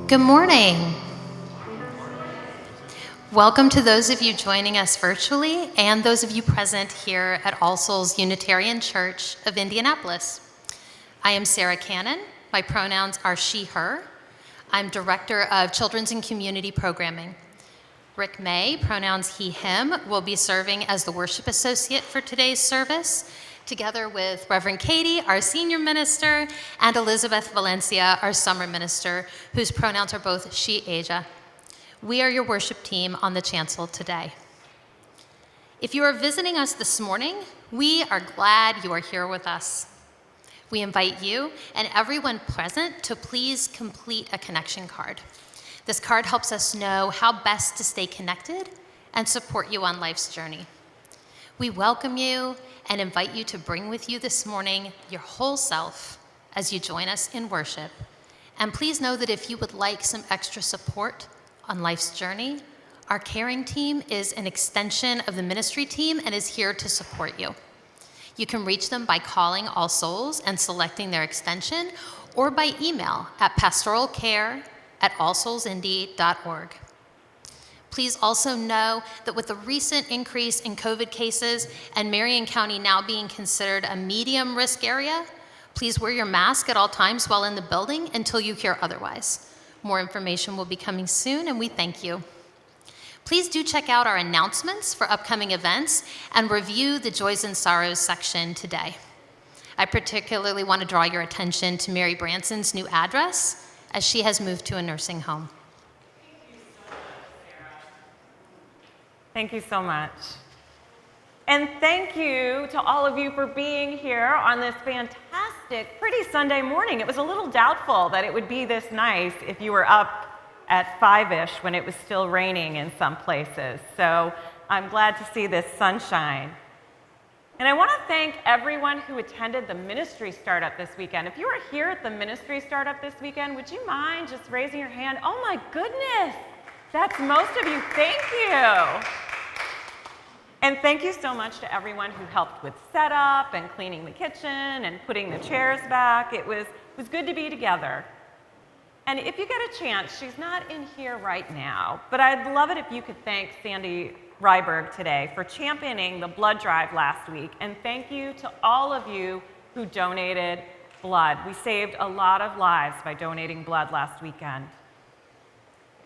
Good morning. Welcome to those of you joining us virtually and those of you present here at All Souls Unitarian Church of Indianapolis. I am Sarah Cannon. My pronouns are she, her. I'm Director of Children's and Community Programming. Rick May, pronouns he, him, will be serving as the worship associate for today's service, together with Reverend Katie, our senior minister, and Elizabeth Valencia, our summer minister, whose pronouns are both she, Asia. We are your worship team on the chancel today. If you are visiting us this morning, we are glad you are here with us. We invite you and everyone present to please complete a connection card. This card helps us know how best to stay connected and support you on life's journey. We welcome you and invite you to bring with you this morning your whole self as you join us in worship. And please know that if you would like some extra support on life's journey, our caring team is an extension of the ministry team and is here to support you. You can reach them by calling All Souls and selecting their extension, or by email at pastoralcare@allsoulsindy.org. Please also know that with the recent increase in COVID cases and Marion County now being considered a medium risk area, please wear your mask at all times while in the building until you hear otherwise. More information will be coming soon, and we thank you. Please do check out our announcements for upcoming events and review the Joys and Sorrows section today. I particularly want to draw your attention to Mary Branson's new address, as she has moved to a nursing home. Thank you so much. And thank you to all of you for being here on this fantastic, pretty Sunday morning. It was a little doubtful that it would be this nice if you were up at 5-ish when it was still raining in some places. So I'm glad to see this sunshine. And I want to thank everyone who attended the ministry startup this weekend. If you were here at the ministry startup this weekend, would you mind just raising your hand? Oh my goodness, that's most of you. Thank you. And thank you so much to everyone who helped with setup and cleaning the kitchen and putting the chairs back. It was good to be together. And if you get a chance, she's not in here right now, but I'd love it if you could thank Sandy Ryberg today for championing the blood drive last week. And thank you to all of you who donated blood. We saved a lot of lives by donating blood last weekend.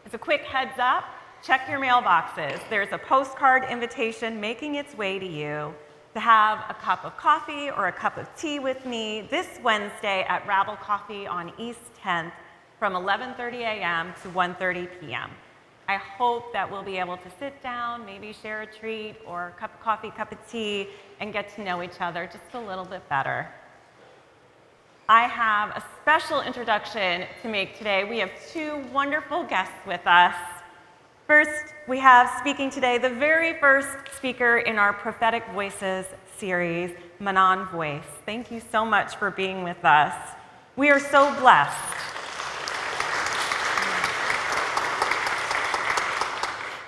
As a quick heads up, check your mailboxes. There's a postcard invitation making its way to you to have a cup of coffee or a cup of tea with me this Wednesday at Rabble Coffee on East 10th from 11:30 a.m. to 1:30 p.m. I hope that we'll be able to sit down, maybe share a treat or a cup of coffee, cup of tea, and get to know each other just a little bit better. I have a special introduction to make today. We have two wonderful guests with us. First, we have speaking today the very first speaker in our Prophetic Voices series, Manon Voice. Thank you so much for being with us. We are so blessed.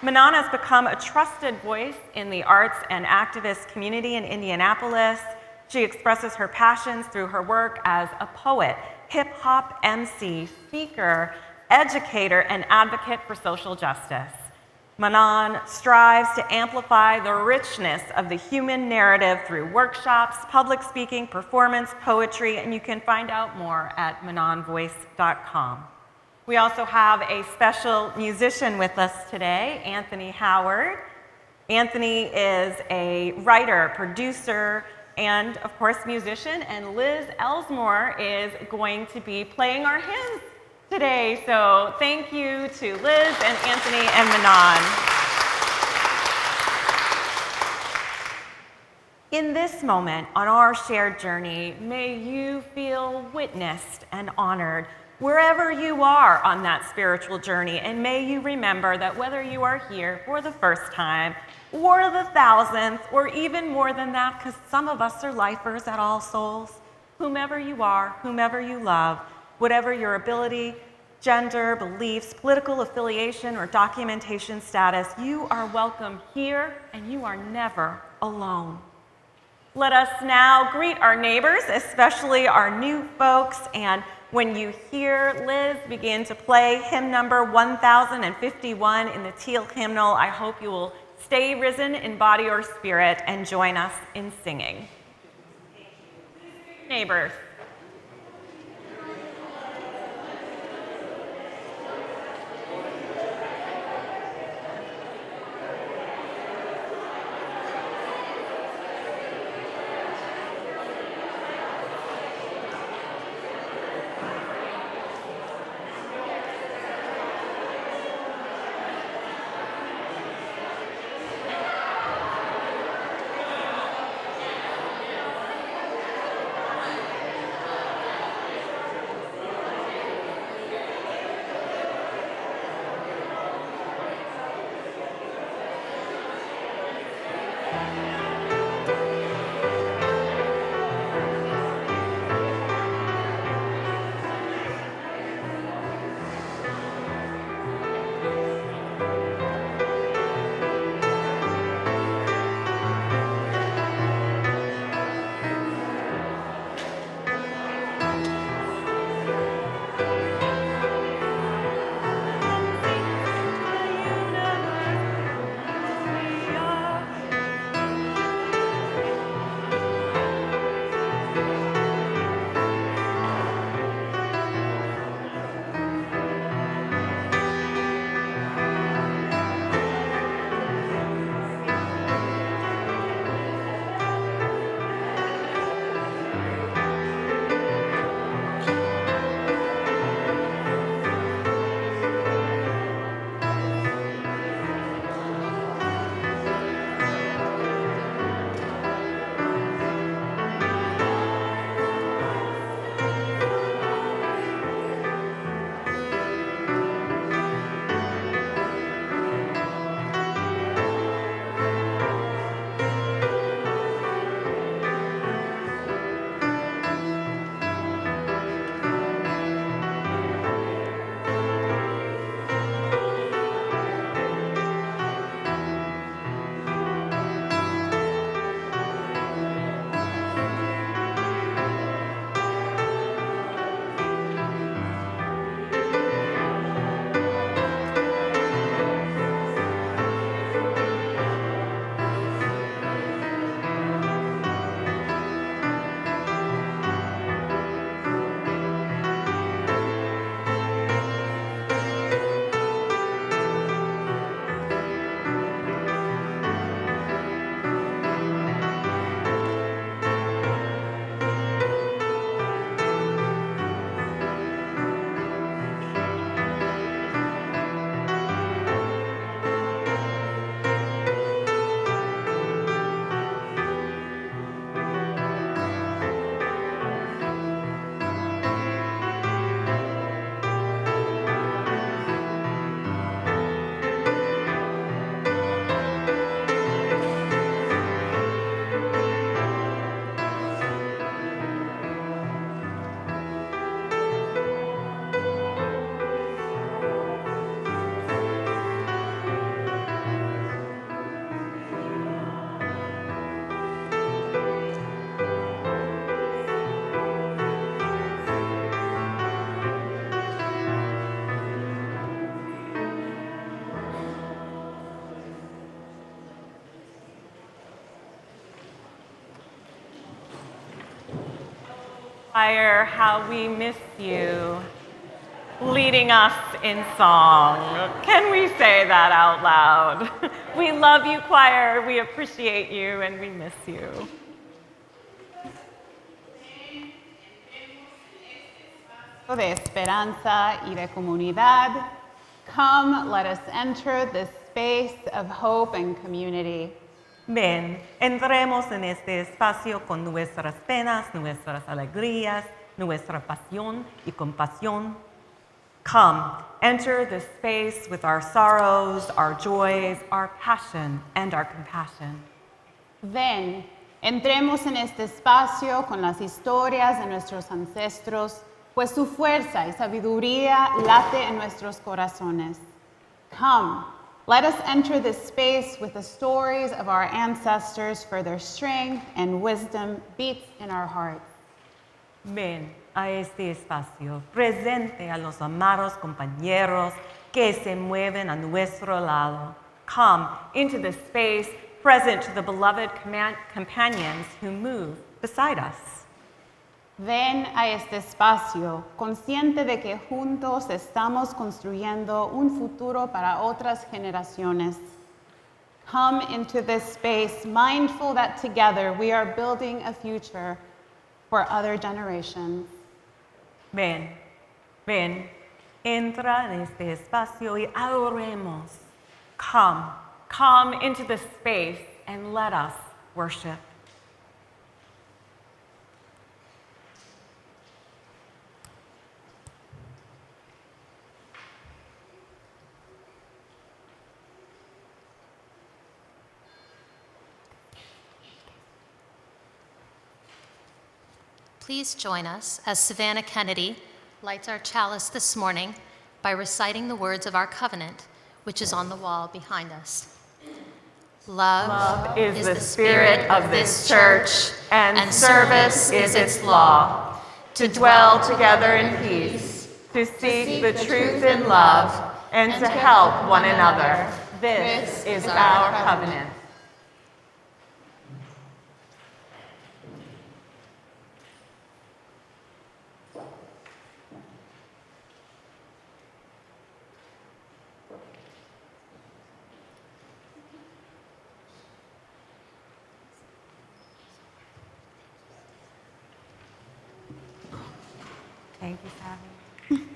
Manon has become a trusted voice in the arts and activist community in Indianapolis. She expresses her passions through her work as a poet, hip-hop MC, speaker, educator, and advocate for social justice. Manon strives to amplify the richness of the human narrative through workshops, public speaking, performance, poetry, and you can find out more at manonvoice.com. We also have a special musician with us today, Anthony Howard. Anthony is a writer, producer, and of course musician, and Liz Elsmore is going to be playing our hymns today. So thank you to Liz and Anthony and Manon. In this moment on our shared journey, may you feel witnessed and honored wherever you are on that spiritual journey, and may you remember that whether you are here for the first time or the 1,000th or even more than that, because some of us are lifers at All Souls, whomever you are, whomever you love, whatever your ability, gender, beliefs, political affiliation, or documentation status, you are welcome here and you are never alone. Let us now greet our neighbors, especially our new folks, and when you hear Liz begin to play hymn number 1051 in the teal hymnal, I hope you will stay risen in body or spirit and join us in singing. Neighbors. Choir, how we miss you, leading us in song. Can we say that out loud? We love you, choir. We appreciate you, and we miss you. de esperanza y de comunidad. Come, let us enter this space of hope and community. Ven, entremos en este espacio con nuestras penas, nuestras alegrías, nuestra pasión y compasión. Come, enter this space with our sorrows, our joys, our passion, and our compassion. Ven, entremos en este espacio con las historias de nuestros ancestros, pues su fuerza y sabiduría late en nuestros corazones. Come, let us enter this space with the stories of our ancestors, for their strength and wisdom beats in our hearts. Ven a este espacio, presente a los amados compañeros que se mueven a nuestro lado. Come into this space, present to the beloved companions who move beside us. Ven a este espacio, consciente de que juntos estamos construyendo un futuro para otras generaciones. Come into this space, mindful that together we are building a future for other generations. Ven, ven, entra en este espacio y adoremos. Come into this space and let us worship. Please join us as Savannah Kennedy lights our chalice this morning by reciting the words of our covenant, which is on the wall behind us. Love is the spirit of this church, and service is its law. To dwell together in peace, to seek the truth in love, and to help one another. This is our covenant. Thank you, Savvy.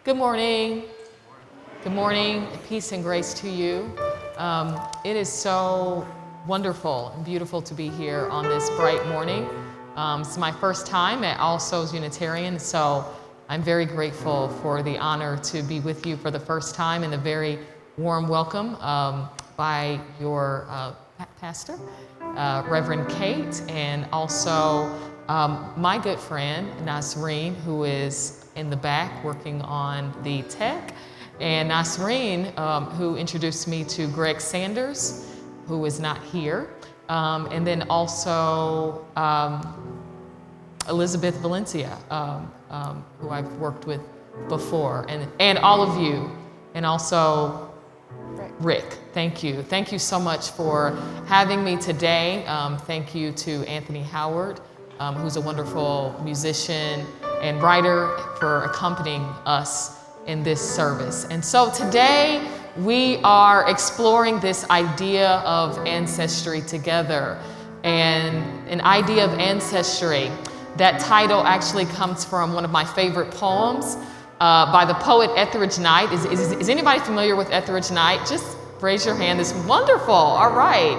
Good morning. Good morning. Peace and grace to you. It is so wonderful and beautiful to be here on this bright morning. It's my first time at All Souls Unitarian, so I'm very grateful for the honor to be with you for the first time and the very warm welcome by your pastor, Reverend Kate, and also my good friend, Nasreen, who is in the back working on the tech, and Nasreen, who introduced me to Greg Sanders, who is not here, and then also Elizabeth Valencia, who I've worked with before, and all of you, and also Rick, thank you. Thank you so much for having me today. Thank you to Anthony Howard, who's a wonderful musician and writer, for accompanying us in this service. And so today we are exploring this idea of ancestry together. And an idea of ancestry, that title actually comes from one of my favorite poems by the poet Etheridge Knight. Is anybody familiar with Etheridge Knight? Just raise your hand. It's wonderful. All right.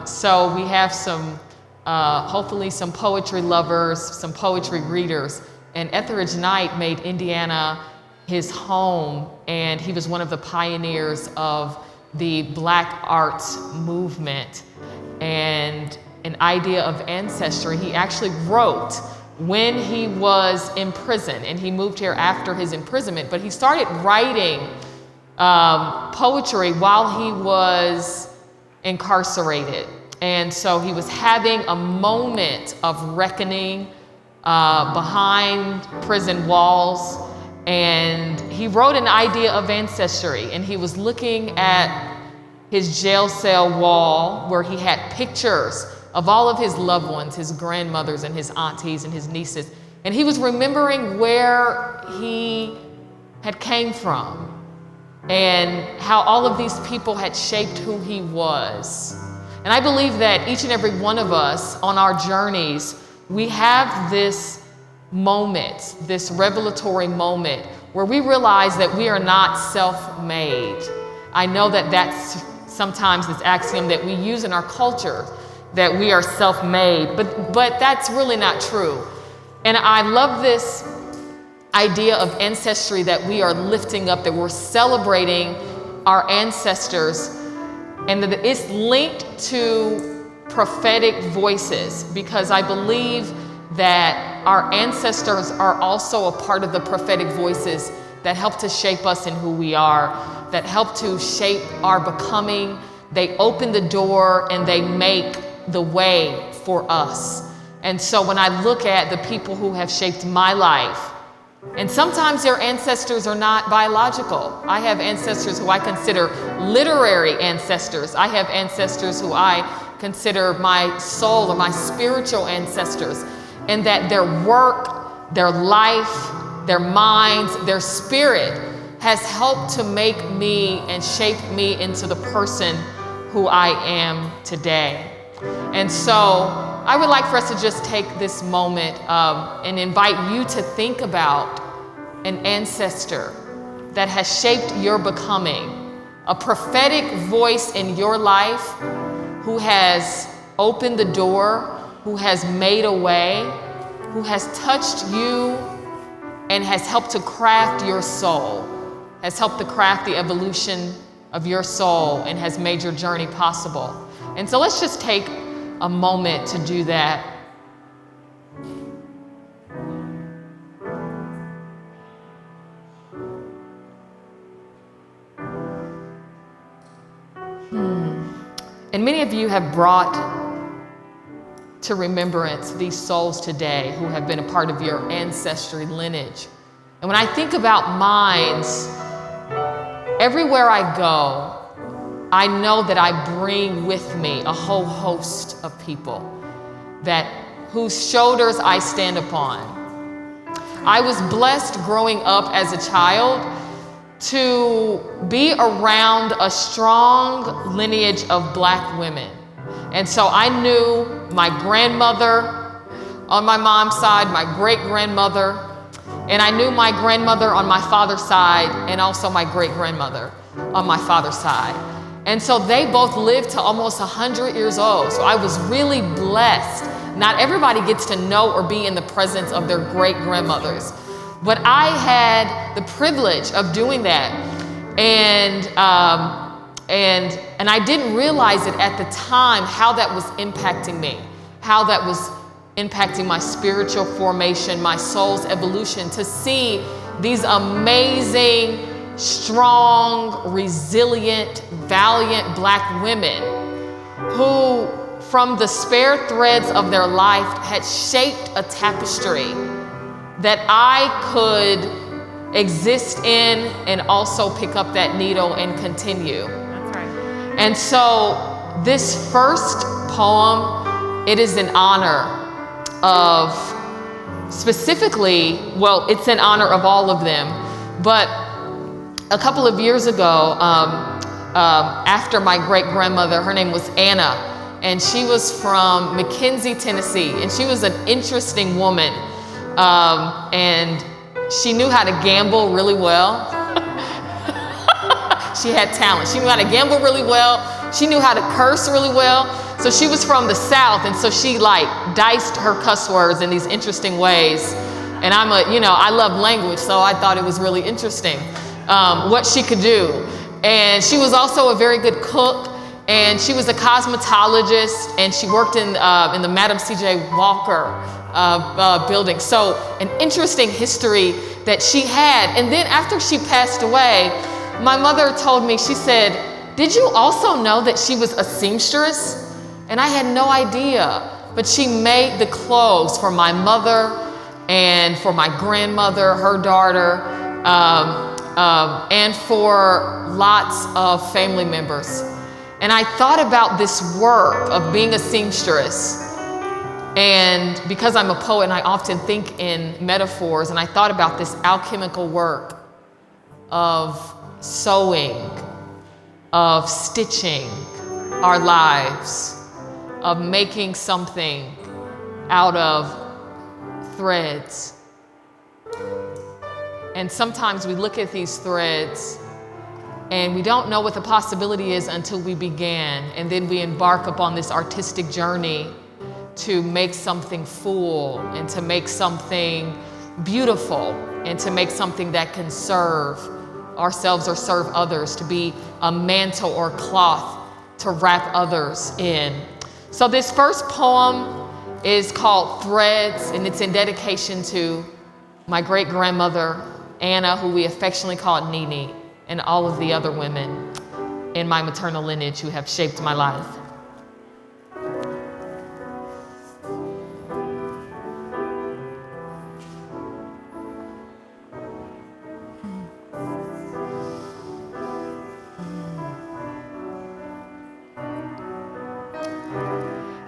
So we have some, hopefully some poetry lovers, some poetry readers. And Etheridge Knight made Indiana his home, and he was one of the pioneers of the Black arts movement. And an idea of ancestry, he actually wrote when he was in prison, and he moved here after his imprisonment, but he started writing poetry while he was incarcerated. And so he was having a moment of reckoning behind prison walls, and he wrote an idea of ancestry, and he was looking at his jail cell wall where he had pictures of all of his loved ones, his grandmothers and his aunties and his nieces. And he was remembering where he had came from and how all of these people had shaped who he was. And I believe that each and every one of us on our journeys, we have this moment, this revelatory moment where we realize that we are not self-made. I know that that's sometimes this axiom that we use in our culture, that we are self-made, but that's really not true. And I love this idea of ancestry that we are lifting up, that we're celebrating our ancestors, and that it's linked to prophetic voices, because I believe that our ancestors are also a part of the prophetic voices that help to shape us in who we are, that help to shape our becoming. They open the door and they make the way for us. And so when I look at the people who have shaped my life, and sometimes their ancestors are not biological. I have ancestors who I consider literary ancestors. I have ancestors who I consider my soul or my spiritual ancestors, and that their work, their life, their minds, their spirit has helped to make me and shape me into the person who I am today. And so I would like for us to just take this moment and invite you to think about an ancestor that has shaped your becoming, a prophetic voice in your life who has opened the door, who has made a way, who has touched you and has helped to craft your soul, has helped to craft the evolution of your soul and has made your journey possible. And so let's just take a moment to do that. And many of you have brought to remembrance these souls today who have been a part of your ancestry lineage. And when I think about mines, everywhere I go, I know that I bring with me a whole host of people whose shoulders I stand upon. I was blessed growing up as a child to be around a strong lineage of Black women. And so I knew my grandmother on my mom's side, my great-grandmother, and I knew my grandmother on my father's side, and also my great-grandmother on my father's side. And so they both lived to almost 100 years old. So I was really blessed. Not everybody gets to know or be in the presence of their great-grandmothers. But I had the privilege of doing that. And I didn't realize it at the time how that was impacting me, how that was impacting my spiritual formation, my soul's evolution, to see these amazing, strong, resilient, valiant Black women who, from the spare threads of their life, had shaped a tapestry that I could exist in and also pick up that needle and continue. That's right. And so this first poem, it is in honor of specifically, well, it's in honor of all of them, but a couple of years ago, after my great-grandmother, her name was Anna, and she was from McKenzie, Tennessee, and she was an interesting woman. And she knew how to gamble really well. She had talent. She knew how to gamble really well. She knew how to curse really well. So she was from the South, and so she diced her cuss words in these interesting ways. And I love language, so I thought it was really interesting what she could do. And she was also a very good cook, and she was a cosmetologist, and she worked in the Madam C.J. Walker building. So an interesting history that she had. And then after she passed away, my mother told me, she said, "Did you also know that she was a seamstress?" And I had no idea, but she made the clothes for my mother and for my grandmother, her daughter, and for lots of family members. And I thought about this work of being a seamstress. And because I'm a poet, and I often think in metaphors, and I thought about this alchemical work of sewing, of stitching, our lives of making something out of threads. And sometimes we look at these threads and we don't know what the possibility is until we began. And then we embark upon this artistic journey to make something full and to make something beautiful and to make something that can serve ourselves or serve others, to be a mantle or cloth to wrap others in. So this first poem is called Threads, and it's in dedication to my great-grandmother, Anna, who we affectionately called Nini, and all of the other women in my maternal lineage who have shaped my life.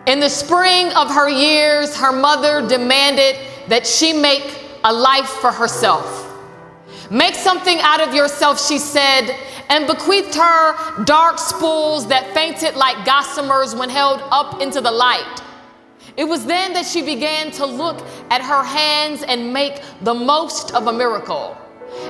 In the spring of her years, her mother demanded that she make a life for herself. Make something out of yourself, she said, and bequeathed her dark spools that fainted like gossamers when held up into the light. It was then that she began to look at her hands and make the most of a miracle.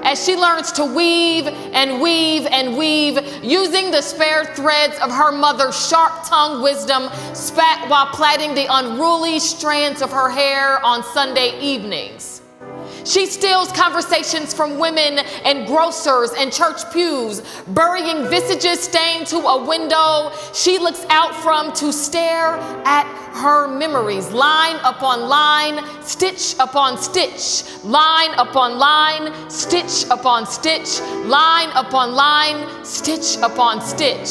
As she learns to weave and weave and weave, using the spare threads of her mother's sharp-tongued wisdom, spat while plaiting the unruly strands of her hair on Sunday evenings. She steals conversations from women and grocers and church pews, burying visages stained to a window she looks out from to stare at her memories, line upon line, stitch upon stitch, line upon line, stitch upon stitch, line upon line, stitch upon stitch.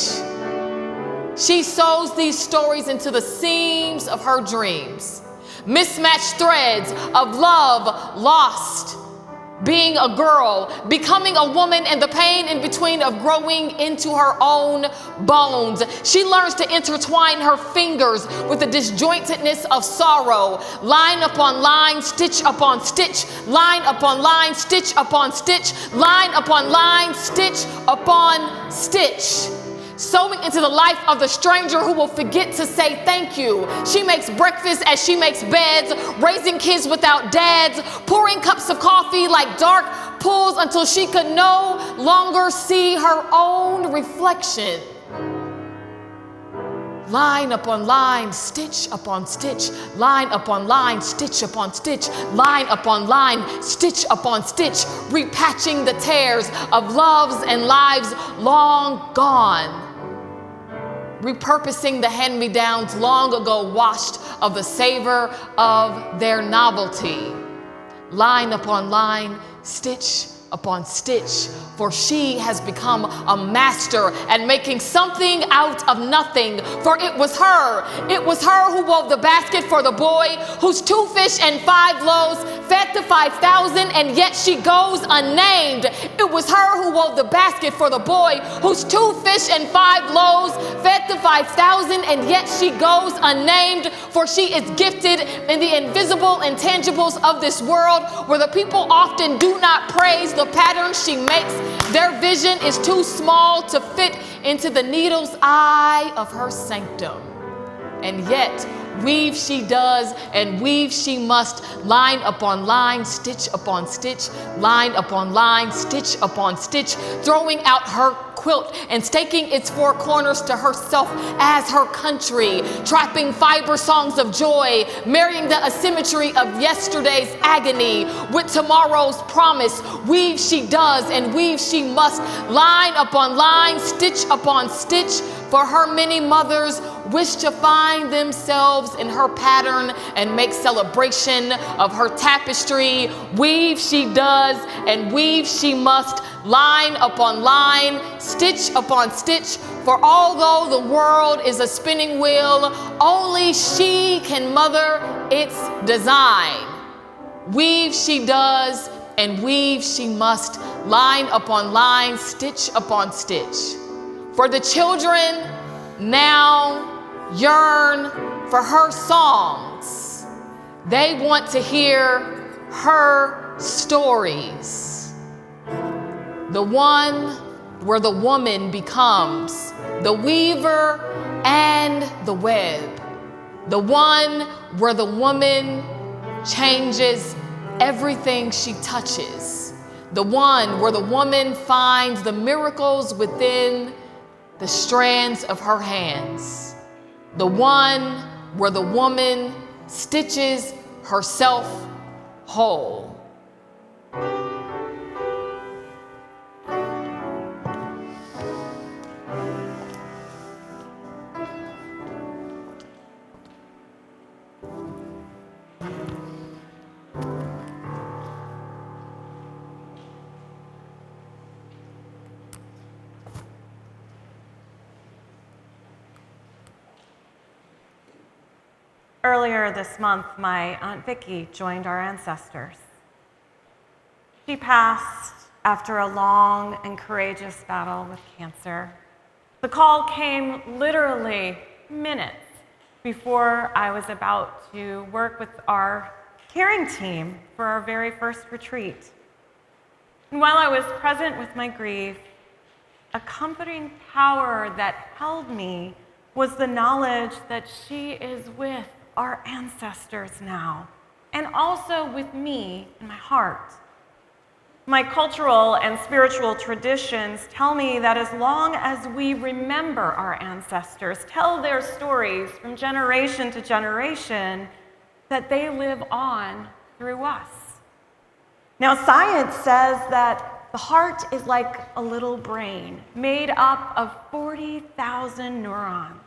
She sews these stories into the seams of her dreams. Mismatched threads of love lost, being a girl, becoming a woman, and the pain in between of growing into her own bones. She learns to intertwine her fingers with the disjointedness of sorrow, line upon line, stitch upon stitch, line upon line, stitch upon stitch, line upon line, stitch upon stitch. Sewing into the life of the stranger who will forget to say thank you. She makes breakfast as she makes beds, raising kids without dads, pouring cups of coffee like dark pools until she could no longer see her own reflection. Line upon line, stitch upon stitch, line upon line, stitch upon stitch, line upon line, stitch upon stitch, repatching the tears of loves and lives long gone. Repurposing the hand-me-downs long ago washed of the savor of their novelty. Line upon line, stitch upon stitch, for she has become a master at making something out of nothing. For it was her who wove the basket for the boy whose 2 fish and 5 loaves fed the 5,000, and yet she goes unnamed. It was her who wove the basket for the boy whose 2 fish and 5 loaves fed the 5,000, and yet she goes unnamed. For she is gifted in the invisible intangibles of this world, where the people often do not praise the pattern she makes. Their vision is too small to fit into the needle's eye of her sanctum. And yet, weave she does, and weave she must, line upon line, stitch upon stitch, line upon line, stitch upon stitch, throwing out her quilt and staking its 4 corners to herself as her country, trapping fiber songs of joy, marrying the asymmetry of yesterday's agony with tomorrow's promise. Weave she does, and weave she must, line upon line, stitch upon stitch, for her many mothers wish to find themselves in her pattern and make celebration of her tapestry. Weave she does, and weave she must, line upon line, stitch upon stitch, for although the world is a spinning wheel, only she can mother its design. Weave she does, and weave she must, line upon line, stitch upon stitch. For the children now yearn for her songs. They want to hear her stories. The one where the woman becomes the weaver and the web. The one where the woman changes everything she touches. The one where the woman finds the miracles within the strands of her hands. The one where the woman stitches herself whole. Earlier this month, my Aunt Vicky joined our ancestors. She passed after a long and courageous battle with cancer. The call came literally minutes before I was about to work with our caring team for our very first retreat. And while I was present with my grief, a comforting power that held me was the knowledge that she is with our ancestors now, and also with me in my heart. My cultural and spiritual traditions tell me that as long as we remember our ancestors, tell their stories from generation to generation, that they live on through us. Now, science says that the heart is like a little brain made up of 40,000 neurons.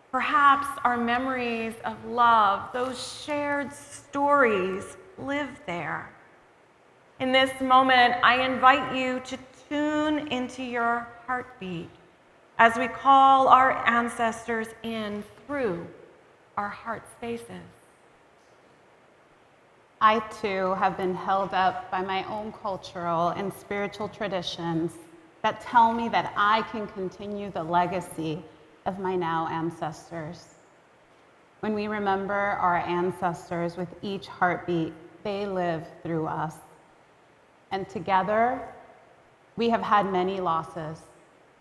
Perhaps our memories of love, those shared stories, live there. In this moment, I invite you to tune into your heartbeat as we call our ancestors in through our heart spaces. I too have been held up by my own cultural and spiritual traditions that tell me that I can continue the legacy of my now ancestors. When we remember our ancestors with each heartbeat, they live through us. And together, we have had many losses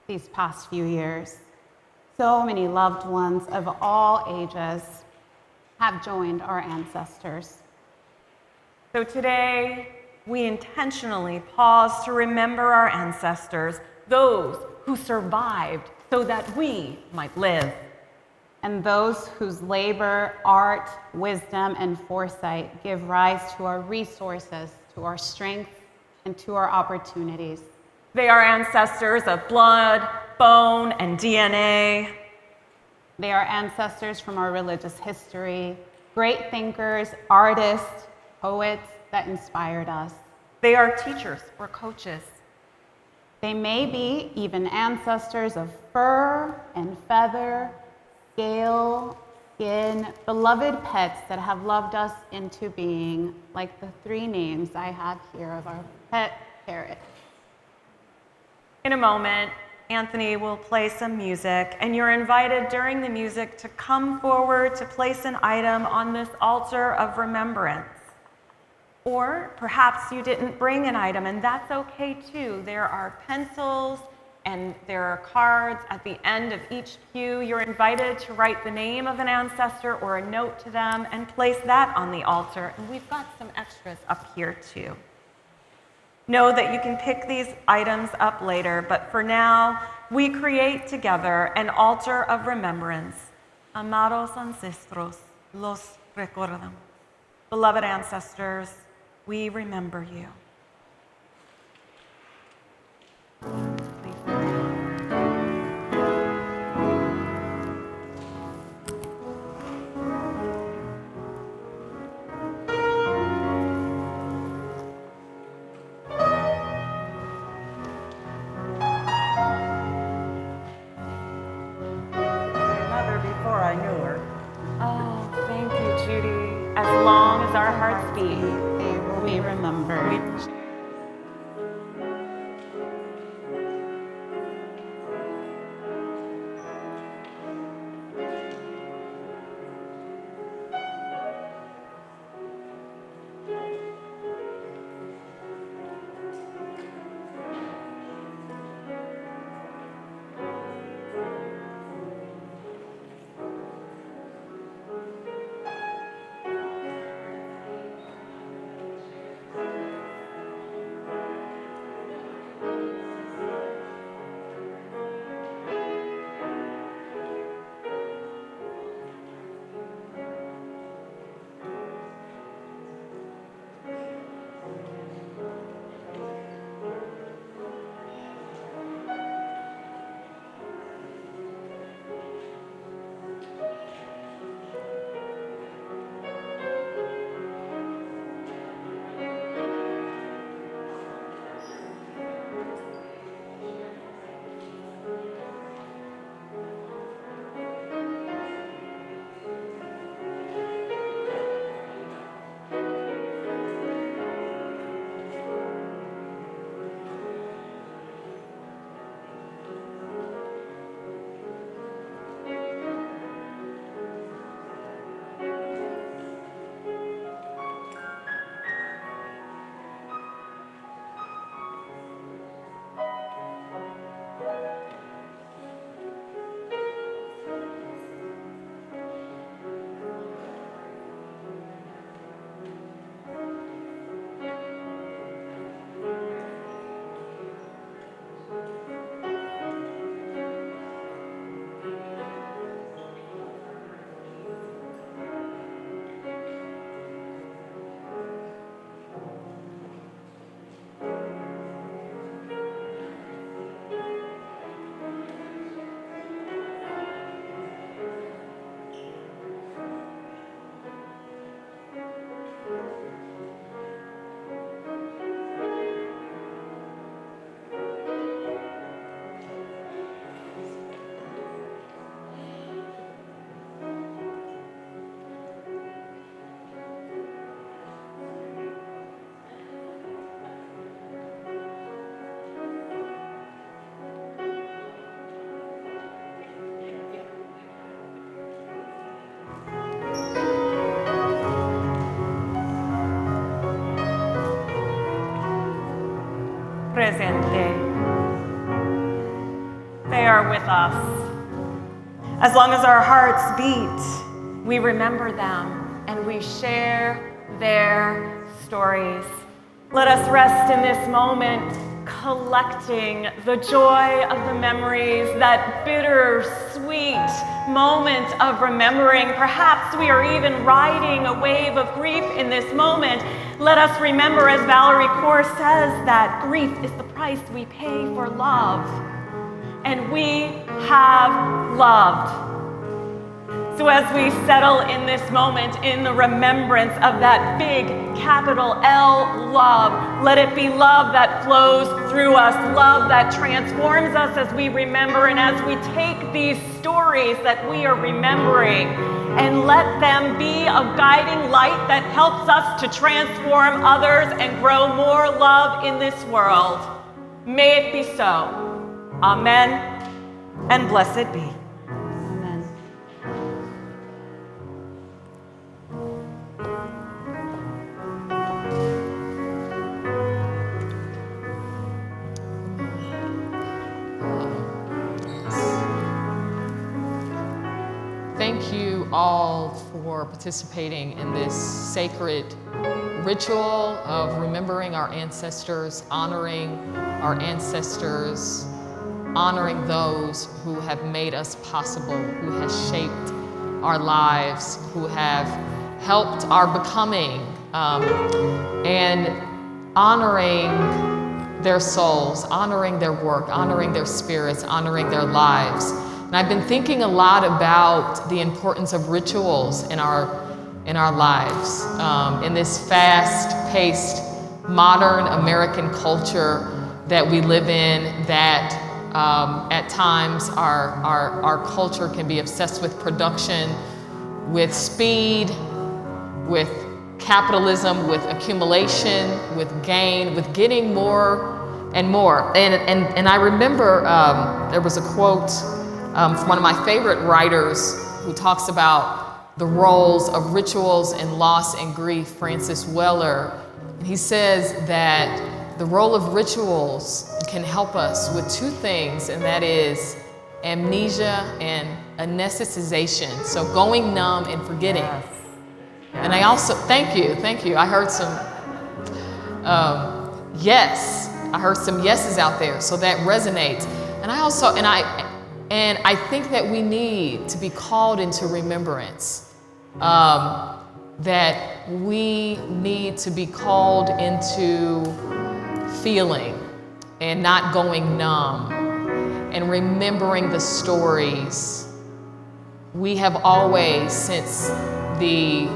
these past few years. So many loved ones of all ages have joined our ancestors. So today, we intentionally pause to remember our ancestors, those who survived so that we might live. And those whose labor, art, wisdom, and foresight give rise to our resources, to our strength, and to our opportunities. They are ancestors of blood, bone, and DNA. They are ancestors from our religious history, great thinkers, artists, poets that inspired us. They are teachers or coaches. They may be even ancestors of fur and feather, scale, skin, beloved pets that have loved us into being, like the 3 names I have here of our pet parrot. In a moment, Anthony will play some music, and you're invited during the music to come forward to place an item on this altar of remembrance. Or perhaps you didn't bring an item, and that's okay too. There are pencils and there are cards at the end of each pew. You're invited to write the name of an ancestor or a note to them and place that on the altar. And we've got some extras up here too. Know that you can pick these items up later, but for now, we create together an altar of remembrance. Amados ancestros, los recordamos. Beloved ancestors, we remember you. Mother before I knew her. Oh, thank you, Judy. As long as our hearts beat, They will be remembered. presente. They are with us. As long as our hearts beat, we remember them and we share their stories. Let us rest in this moment, collecting the joy of the memories, that bittersweet moment of remembering. Perhaps we are even riding a wave of grief in this moment. Let us remember, as Valerie Kaur says, that grief is the price we pay for love. And we have loved. So as we settle in this moment in the remembrance of that big capital L love, let it be love that flows through us, love that transforms us as we remember and as we take these stories that we are remembering and let them be a guiding light that helps us to transform others and grow more love in this world. May it be so. Amen and blessed be. Amen. Thank you all for participating in this sacred ritual of remembering our ancestors, honoring our ancestors, honoring those who have made us possible, who have shaped our lives, who have helped our becoming, and honoring their souls, honoring their work, honoring their spirits, honoring their lives. And I've been thinking a lot about the importance of rituals in our lives, in this fast-paced, modern American culture that we live in, that at times our culture can be obsessed with production, with speed, with capitalism, with accumulation, with gain, with getting more and more. And I remember there was a quote from one of my favorite writers who talks about the roles of rituals in loss and grief, Francis Weller. He says that the role of rituals can help us with two things, and that is amnesia and anesthetization. So going numb and forgetting. Yes. And I also, thank you. I heard some yes. I heard some yeses out there, so that resonates. And I also, and I think that we need to be called into remembrance, that we need to be called into feeling and not going numb and remembering the stories. We have always, since the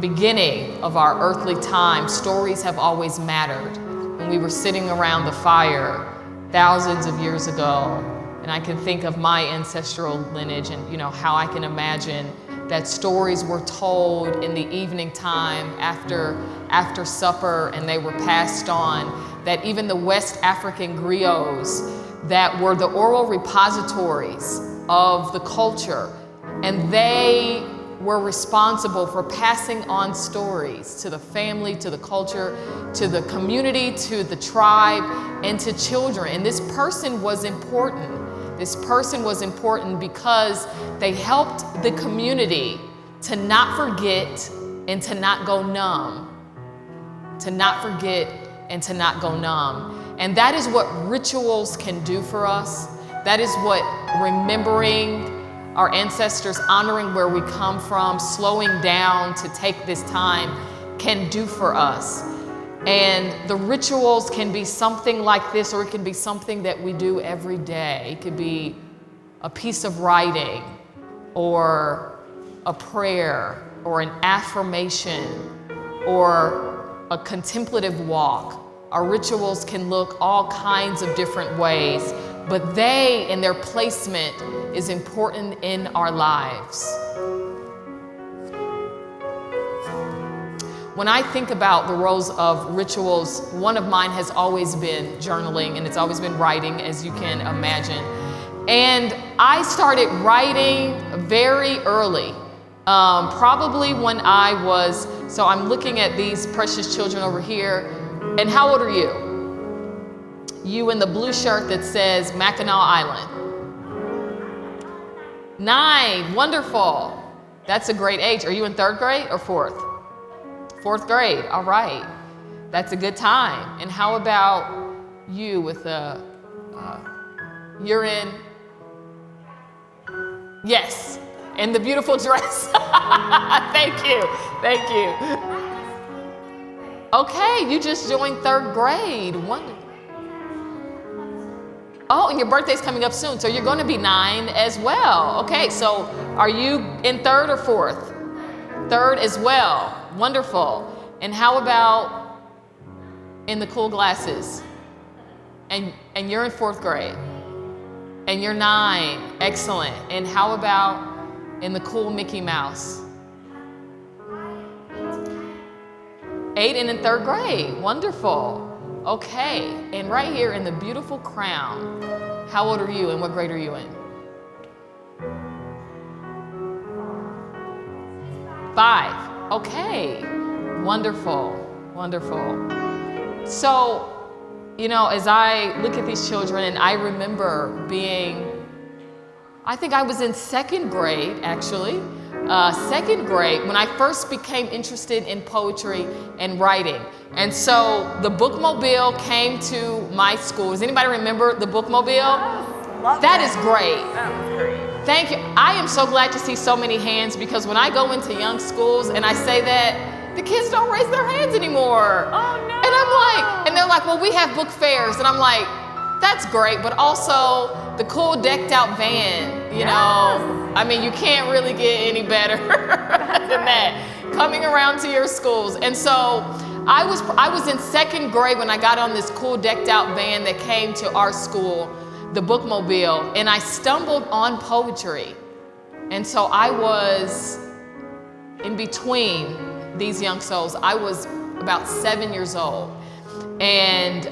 beginning of our earthly time, stories have always mattered. When we were sitting around the fire thousands of years ago, and I can think of my ancestral lineage and how I can imagine that stories were told in the evening time after supper, and they were passed on, that even the West African griots that were the oral repositories of the culture, and they were responsible for passing on stories to the family, to the culture, to the community, to the tribe, and to children. And this person was important. This person was important because they helped the community to not forget and to not go numb. To not forget and to not go numb. And that is what rituals can do for us. That is what remembering our ancestors, honoring where we come from, slowing down to take this time can do for us. And the rituals can be something like this, or it can be something that we do every day. It could be a piece of writing, or a prayer, or an affirmation, or a contemplative walk. Our rituals can look all kinds of different ways, but they and their placement is important in our lives. When I think about the roles of rituals, one of mine has always been journaling, and it's always been writing, as you can imagine. And I started writing very early, probably when I was, so I'm looking at these precious children over here, and how old are you? You in the blue shirt that says Mackinac Island. 9, wonderful. That's a great age. Are you in 3rd grade or 4th? 4th grade, all right. That's a good time. And how about you with a, you're in, yes, in the beautiful dress. Thank you, thank you. Okay, you just joined 3rd grade, wonderful. Oh, and your birthday's coming up soon, so you're going to be 9 as well. Okay, so are you in 3rd or 4th? 3rd as well. Wonderful. And how about in the cool glasses? And you're in 4th grade. And you're 9. Excellent. And how about in the cool Mickey Mouse? 8 and in 3rd grade. Wonderful. Okay, and right here in the beautiful crown, how old are you and what grade are you in? 5, okay, wonderful, wonderful. So, you know, as I look at these children and I remember being, I think I was in 2nd grade actually, 2nd grade when I first became interested in poetry and writing. And so the bookmobile came to my school. Does anybody remember the bookmobile? Yes, love that is great. That was great. Thank you. I am so glad to see so many hands because when I go into young schools and I say that, the kids don't raise their hands anymore. Oh no. And I'm like, and they're like, well, we have book fairs. And I'm like, that's great, but also the cool decked out van, you know. I mean, you can't really get any better than that. Coming around to your schools. And so I was in 2nd grade when I got on this cool decked out van that came to our school, the bookmobile, and I stumbled on poetry. And so I was in between these young souls. I was about 7 years old. And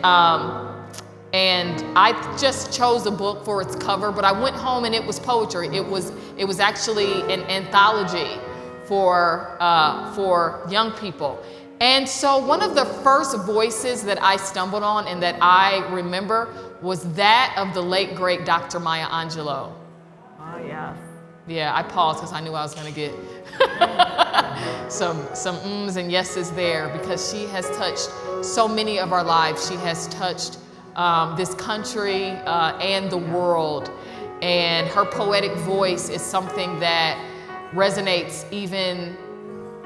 I just chose a book for its cover, but I went home and it was poetry. It was actually an anthology for young people. And so one of the first voices that I stumbled on and that I remember was that of the late great Dr. Maya Angelou. Oh yes. Yeah, I paused because I knew I was going to get some ums and yeses there because she has touched so many of our lives. She has touched this country and the world. And her poetic voice is something that resonates even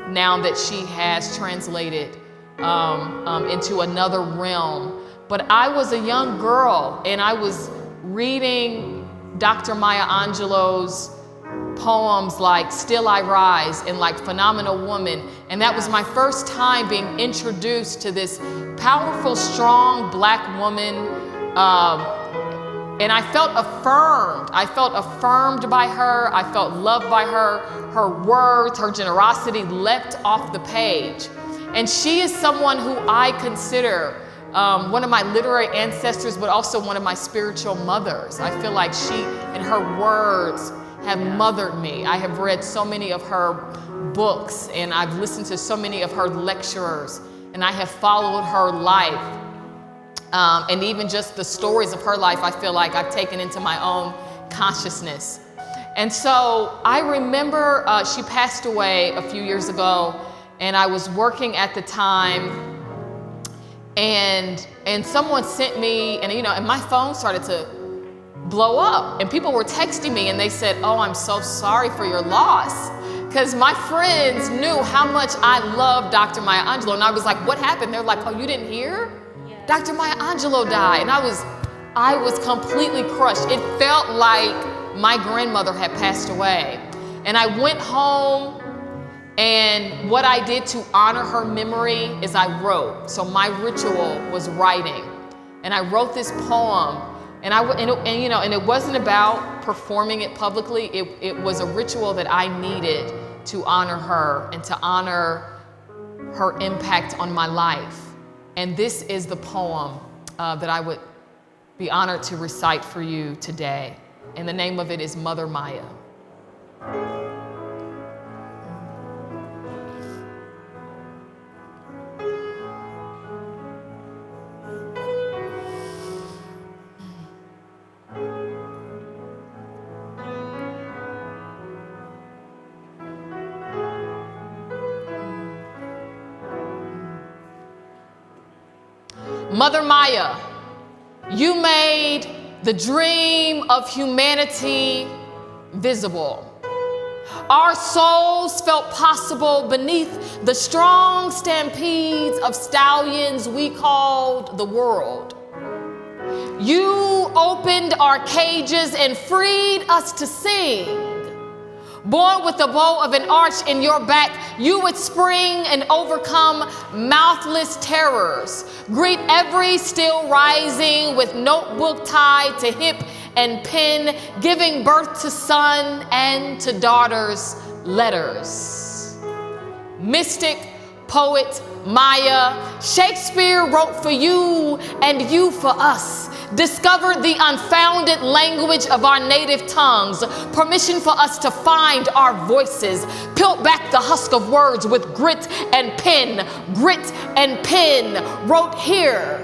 now that she has translated into another realm. But I was a young girl and I was reading Dr. Maya Angelou's poems like Still I Rise and like Phenomenal Woman. And that was my first time being introduced to this powerful, strong Black woman. And I felt affirmed. I felt affirmed by her. I felt loved by her. Her words, her generosity leapt off the page. And she is someone who I consider one of my literary ancestors, but also one of my spiritual mothers. I feel like she and her words have mothered me. I have read so many of her books and I've listened to so many of her lecturers and I have followed her life. And even just the stories of her life, I feel like I've taken into my own consciousness. And so I remember she passed away a few years ago and I was working at the time and someone sent me, and you know, and my phone started to blow up and people were texting me and they said, oh, I'm so sorry for your loss. Because my friends knew how much I loved Dr. Maya Angelou. And I was like, what happened? They're like, oh, you didn't hear? Yes. Dr. Maya Angelou died. And I was completely crushed. It felt like my grandmother had passed away. And I went home and what I did to honor her memory is I wrote. So my ritual was writing. And I wrote this poem. And it wasn't about performing it publicly. It was a ritual that I needed to honor her and to honor her impact on my life. And this is the poem that I would be honored to recite for you today. And the name of it is Mother Maya. Mother Maya, you made the dream of humanity visible. Our souls felt possible beneath the strong stampedes of stallions we called the world. You opened our cages and freed us to sing. Born with the bow of an arch in your back, you would spring and overcome mouthless terrors. Greet every still rising with notebook tied to hip and pen, giving birth to son and to daughters' letters. Mystic, poet, Maya, Shakespeare wrote for you and you for us. Discovered the unfounded language of our native tongues, permission for us to find our voices, peeled back the husk of words with grit and pen, wrote here.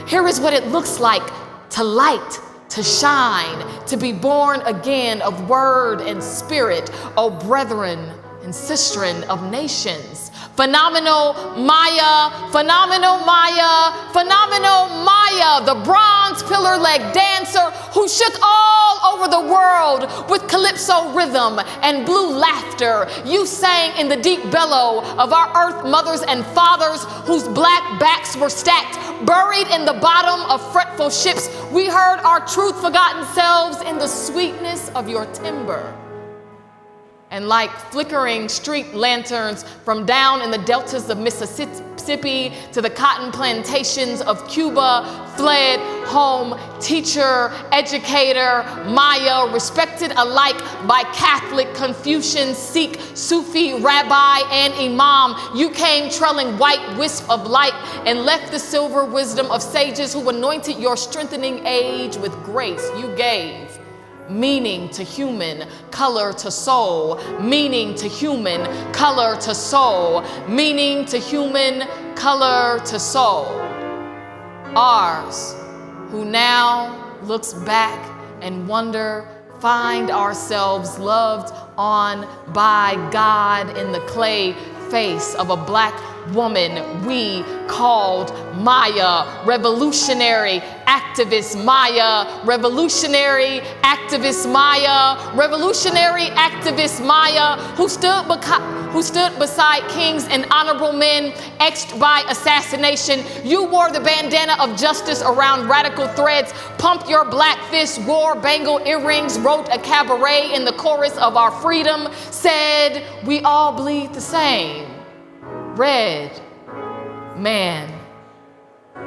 Here is what it looks like to light, to shine, to be born again of word and spirit, O brethren and sistren of nations. Phenomenal Maya, phenomenal Maya, phenomenal Maya, the bronze pillar leg dancer who shook all over the world with calypso rhythm and blue laughter. You sang in the deep bellow of our earth mothers and fathers whose black backs were stacked, buried in the bottom of fretful ships. We heard our truth forgotten selves in the sweetness of your timbre. And like flickering street lanterns from down in the deltas of Mississippi to the cotton plantations of Cuba, fled home, teacher, educator, Maya, respected alike by Catholic, Confucian, Sikh, Sufi, rabbi, and imam. You came trailing white wisp of light and left the silver wisdom of sages who anointed your strengthening age with grace. You gave meaning to human, color to soul, meaning to human, color to soul, meaning to human, color to soul. Ours, who now looks back and wonder, find ourselves loved on by God in the clay face of a black woman we called Maya, revolutionary activist Maya, revolutionary activist Maya, revolutionary activist Maya, who stood beside kings and honorable men etched by assassination. You wore the bandana of justice around radical threads, pumped your black fist, wore bangle earrings, wrote a cabaret in the chorus of our freedom, said we all bleed the same. Red man,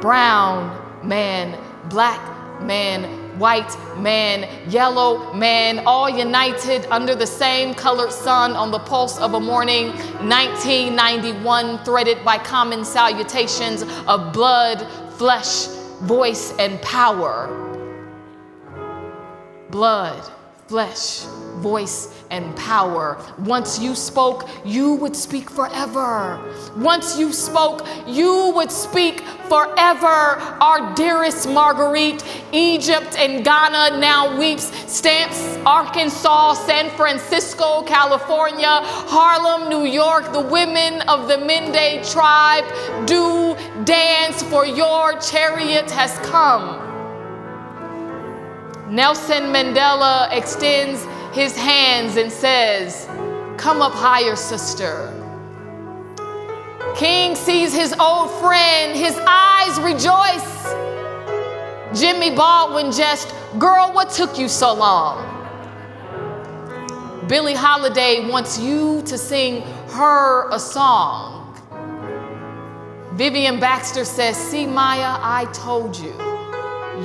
brown man, black man, white man, yellow man, all united under the same colored sun on the pulse of a morning, 1991, threaded by common salutations of blood, flesh, voice, and power. Blood, flesh, voice, and power. Once you spoke, you would speak forever. Once you spoke, you would speak forever. Our dearest Marguerite, Egypt and Ghana now weeps. Stamps, Arkansas, San Francisco, California, Harlem, New York, the women of the Mende tribe do dance, for your chariot has come. Nelson Mandela extends his hands and says, come up higher, sister. King sees his old friend, his eyes rejoice. Jimmy Baldwin just, girl, what took you so long? Billie Holiday wants you to sing her a song. Vivian Baxter says, see, Maya, I told you,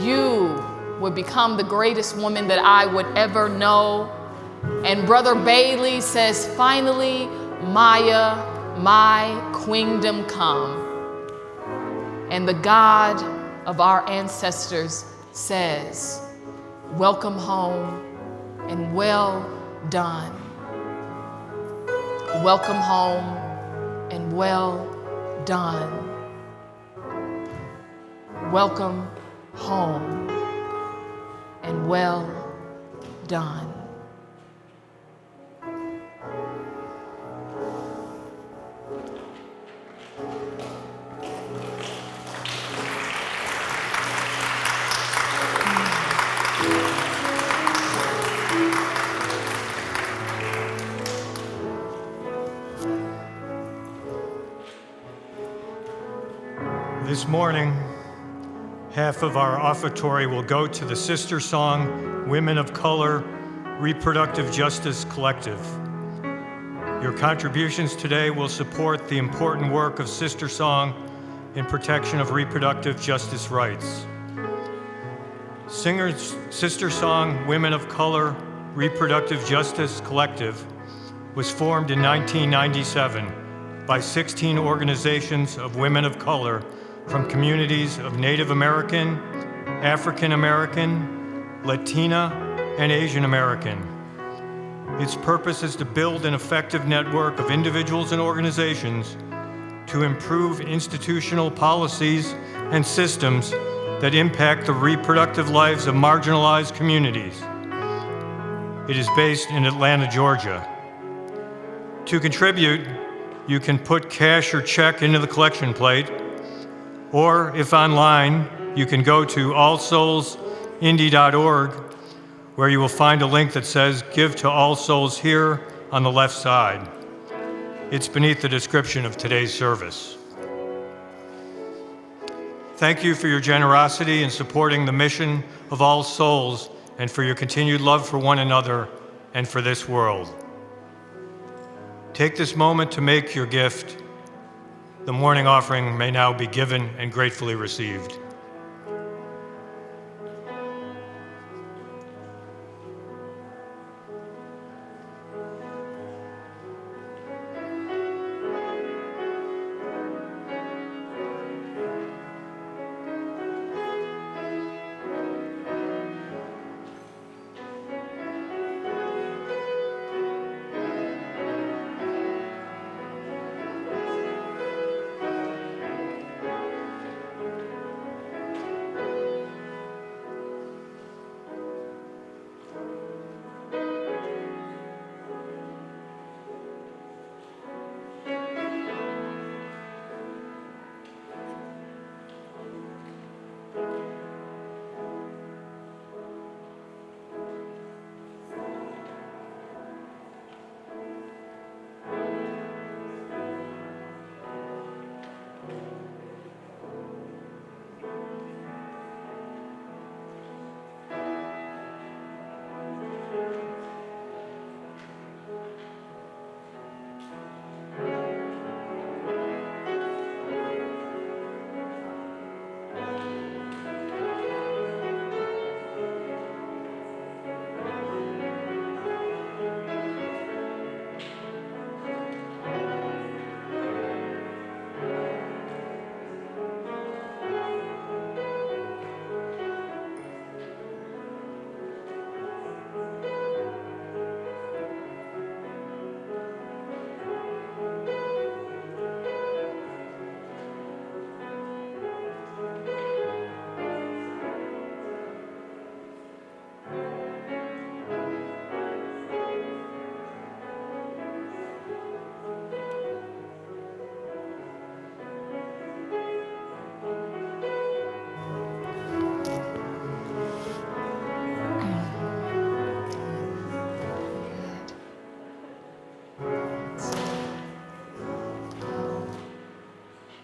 you would become the greatest woman that I would ever know. And Brother Bailey says, finally, Maya, my queendom come. And the God of our ancestors says, welcome home and well done. Welcome home and well done. Welcome home and well done. morning, half of our offertory will go to the sister song, Women of Color, Reproductive Justice Collective. Your contributions today will support the important work of Sister Song in protection of reproductive justice rights. Sister Song, Women of Color, Reproductive Justice Collective was formed in 1997 by 16 organizations of women of color from communities of Native American, African American, Latina, and Asian American. Its purpose is to build an effective network of individuals and organizations to improve institutional policies and systems that impact the reproductive lives of marginalized communities. It is based in Atlanta, Georgia. To contribute, you can put cash or check into the collection plate, or if online, you can go to allsoulsindy.org, where you will find a link that says Give to All Souls here on the left side. It's beneath the description of today's service. Thank you for your generosity in supporting the mission of All Souls and for your continued love for one another and for this world. Take this moment to make your gift. The morning offering may now be given and gratefully received.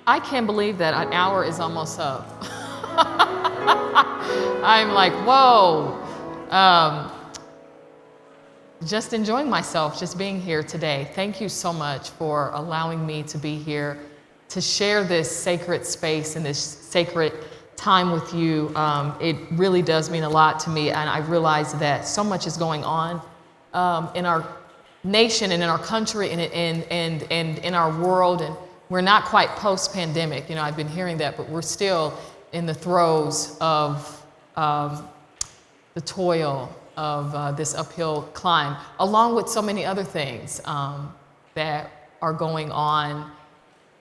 I can't believe that an hour is almost up. I'm like, whoa. Just enjoying myself, just being here today. Thank you so much for allowing me to be here to share this sacred space and this sacred time with you. It really does mean a lot to me, and I realize that so much is going on in our nation and in our country and in our world, and we're not quite post-pandemic. You know, I've been hearing that, but we're still in the throes of the toil of this uphill climb, along with so many other things that are going on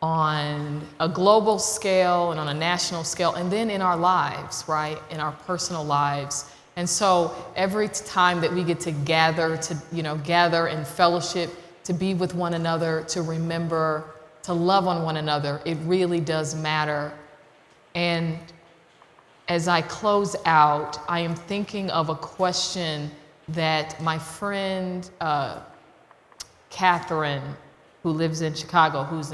a global scale and on a national scale, and then in our lives, right, in our personal lives. And so every time that we get to gather in fellowship, to be with one another, to remember, to love on one another, it really does matter. And as I close out, I am thinking of a question that my friend Catherine, who lives in Chicago, who's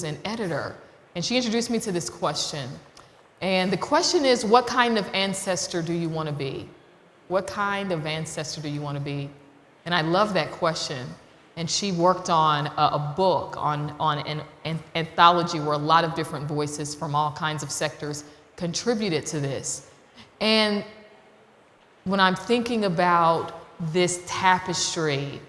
an editor, And she introduced me to this question. And the question is, what kind of ancestor do you want to be? What kind of ancestor do you want to be? And I love that question. And she worked on a book, on an anthology where a lot of different voices from all kinds of sectors contributed to this. And when I'm thinking about this tapestry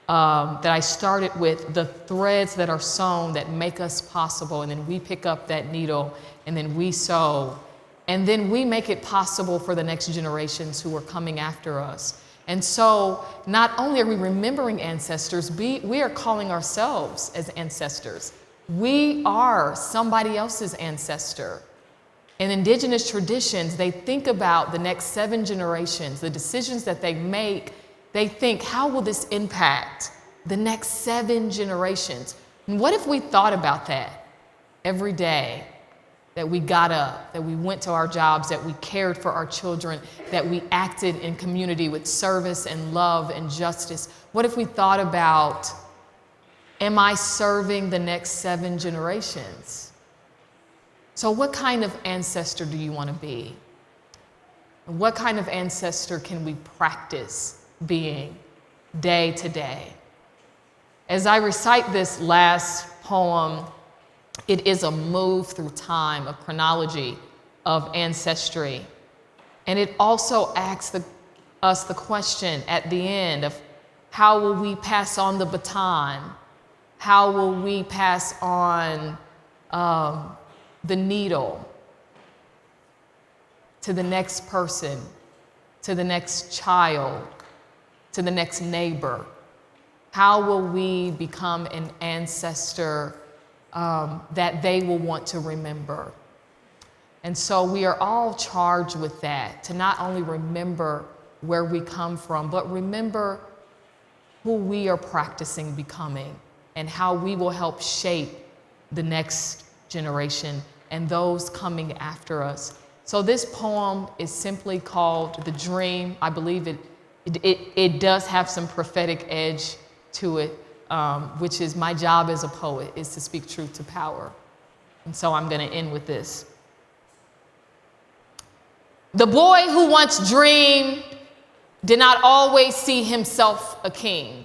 that I started with, the threads that are sewn that make us possible, and then we pick up that needle and then we sew, and then we make it possible for the next generations who are coming after us. And so not only are we remembering ancestors, we are calling ourselves as ancestors. We are somebody else's ancestor. In indigenous traditions, they think about the next 7 generations, the decisions that they make. They think, how will this impact the next 7 generations? And what if we thought about that every day? That we got up, that we went to our jobs, that we cared for our children, that we acted in community with service and love and justice. What if we thought about, am I serving the next 7 generations? So what kind of ancestor do you want to be? And what kind of ancestor can we practice being day to day? As I recite this last poem, it is a move through time, a chronology of ancestry. And it also asks us the question at the end of, how will we pass on the baton? How will we pass on the needle to the next person, to the next child, to the next neighbor? How will we become an ancestor that they will want to remember? And so we are all charged with that, to not only remember where we come from, but remember who we are practicing becoming and how we will help shape the next generation and those coming after us. So this poem is simply called The Dream. I believe it does have some prophetic edge to it, which is my job as a poet, is to speak truth to power. And so I'm going to end with this. The boy who once dreamed did not always see himself a king.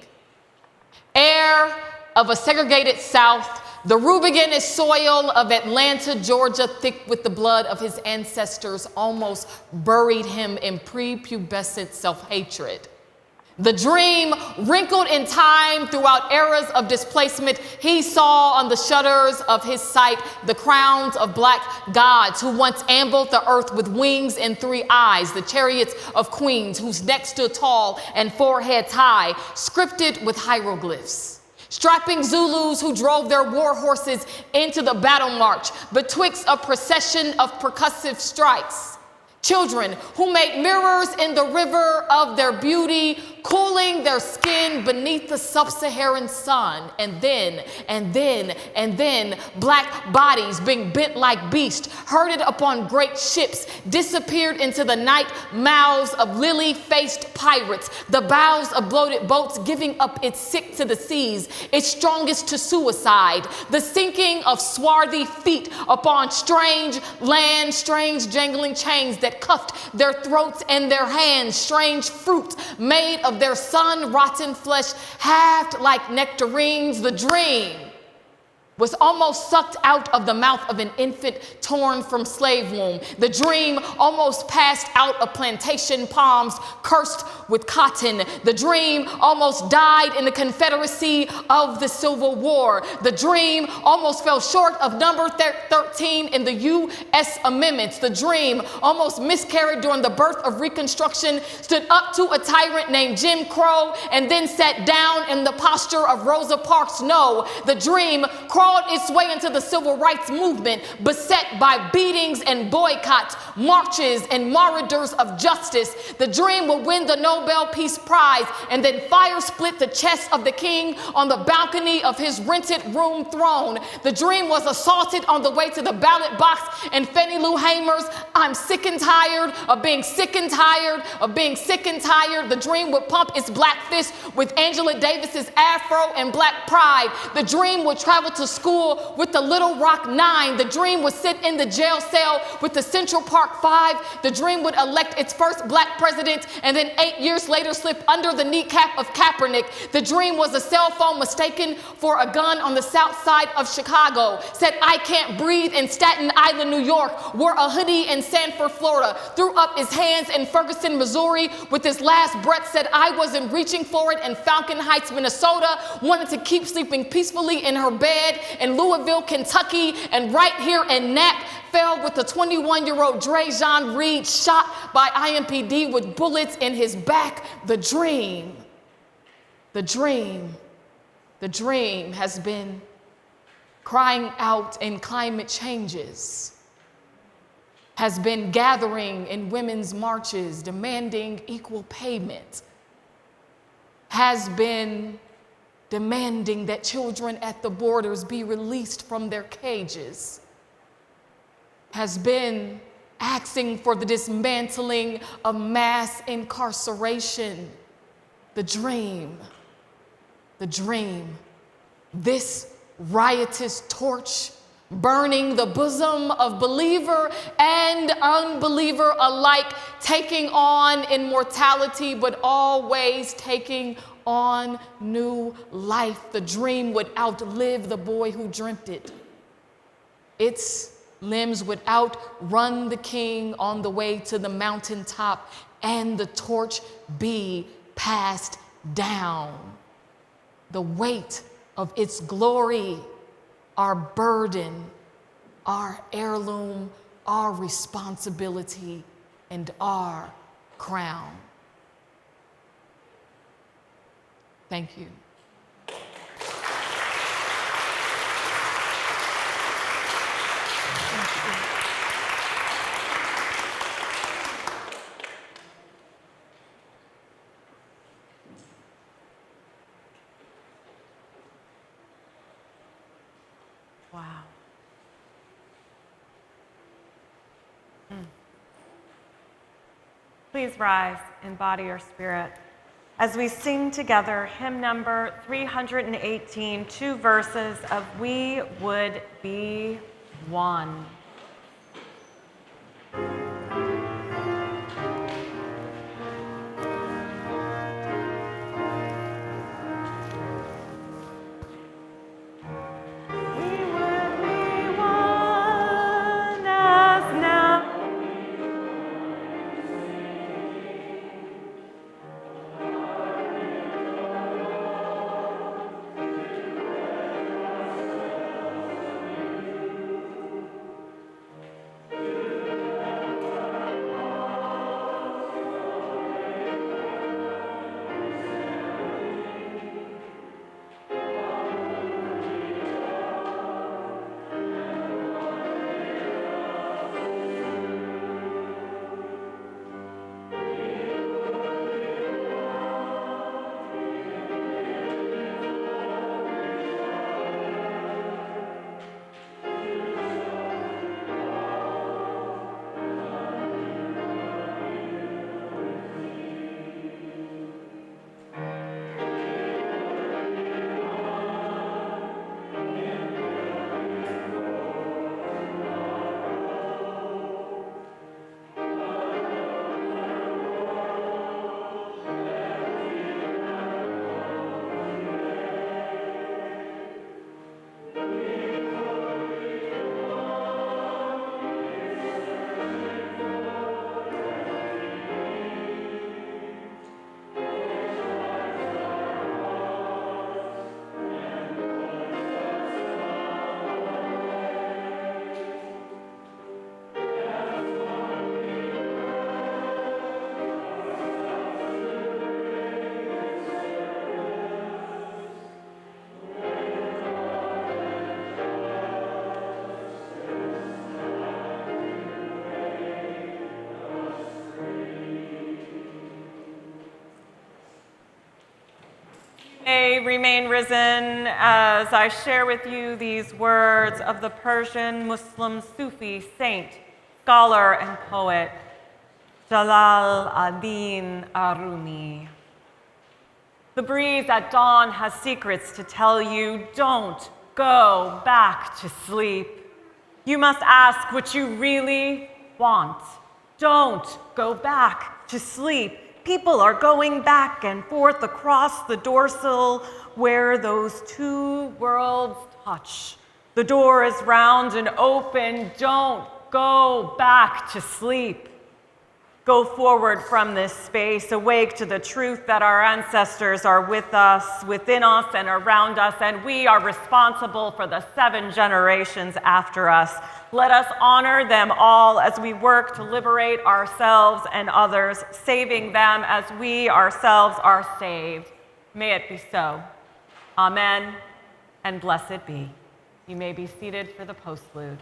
Heir of a segregated South, the rubiginous soil of Atlanta, Georgia, thick with the blood of his ancestors, almost buried him in prepubescent self-hatred. The dream, wrinkled in time throughout eras of displacement, he saw on the shutters of his sight the crowns of black gods who once ambled the earth with wings and 3 eyes, the chariots of queens whose necks stood tall and foreheads high, scripted with hieroglyphs. Strapping Zulus who drove their war horses into the battle march betwixt a procession of percussive strikes. Children who made mirrors in the river of their beauty, cooling their skin beneath the sub-Saharan sun. And then, black bodies being bit like beasts, herded upon great ships, disappeared into the night mouths of lily-faced pirates, the bows of bloated boats giving up its sick to the seas, its strongest to suicide, the sinking of swarthy feet upon strange land, strange jangling chains that cuffed their throats and their hands, strange fruits made of their sun-rotten flesh, halved like nectarines. The dream was almost sucked out of the mouth of an infant torn from slave womb. The dream almost passed out of plantation palms cursed with cotton. The dream almost died in the Confederacy of the Civil War. The dream almost fell short of number 13 in the U.S. amendments. The dream almost miscarried during the birth of Reconstruction, stood up to a tyrant named Jim Crow, and then sat down in the posture of Rosa Parks. No, the dream crawled its way into the civil rights movement, beset by beatings and boycotts, marches and marauders of justice. The dream would win the Nobel Peace Prize and then fire split the chest of the king on the balcony of his rented room throne. The dream was assaulted on the way to the ballot box, and Fannie Lou Hamer's "I'm sick and tired of being sick and tired of being sick and tired." The dream would pump its black fist with Angela Davis's afro and black pride. The dream would travel to school with the Little Rock 9. The dream would sit in the jail cell with the Central Park 5. The dream would elect its first black president and then 8 years later slip under the kneecap of Kaepernick. The dream was a cell phone mistaken for a gun on the south side of Chicago. Said I can't breathe in Staten Island, New York. Wore a hoodie in Sanford, Florida. Threw up his hands in Ferguson, Missouri with his last breath. Said I wasn't reaching for it in Falcon Heights, Minnesota. Wanted to keep sleeping peacefully in her bed in Louisville, Kentucky, and right here in Knapp fell with the 21-year-old Dre'Jon Reed shot by IMPD with bullets in his back. The dream has been crying out in climate changes, has been gathering in women's marches, demanding equal payment, has been demanding that children at the borders be released from their cages, has been asking for the dismantling of mass incarceration. The dream, this riotous torch burning the bosom of believer and unbeliever alike, taking on immortality, but always taking on new life. The dream would outlive the boy who dreamt it. Its limbs would outrun the king on the way to the mountaintop, and the torch be passed down. The weight of its glory, our burden, our heirloom, our responsibility, and our crown. Thank you. Wow. Please rise in body or spirit as we sing together hymn number 318, 2 verses of We Would Be One. Remain risen as I share with you these words of the Persian Muslim Sufi saint, scholar, and poet, Jalal ad-Din Rumi. The breeze at dawn has secrets to tell you. Don't go back to sleep. You must ask what you really want. Don't go back to sleep. People are going back and forth across the dorsal where those two worlds touch. The door is round and open. Don't go back to sleep. Go forward from this space, awake to the truth that our ancestors are with us, within us, and around us, and we are responsible for the 7 generations after us. Let us honor them all as we work to liberate ourselves and others, saving them as we ourselves are saved. May it be so. Amen, and blessed be. You may be seated for the postlude.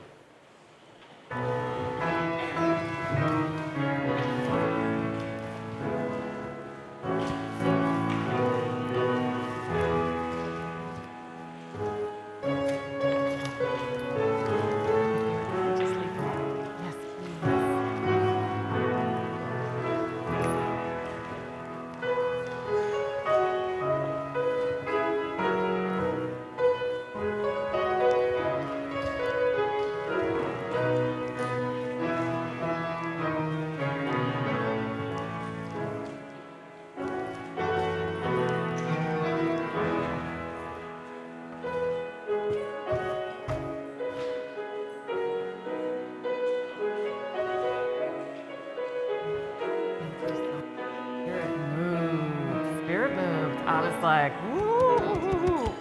I was like, ooh.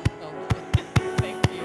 Thank you.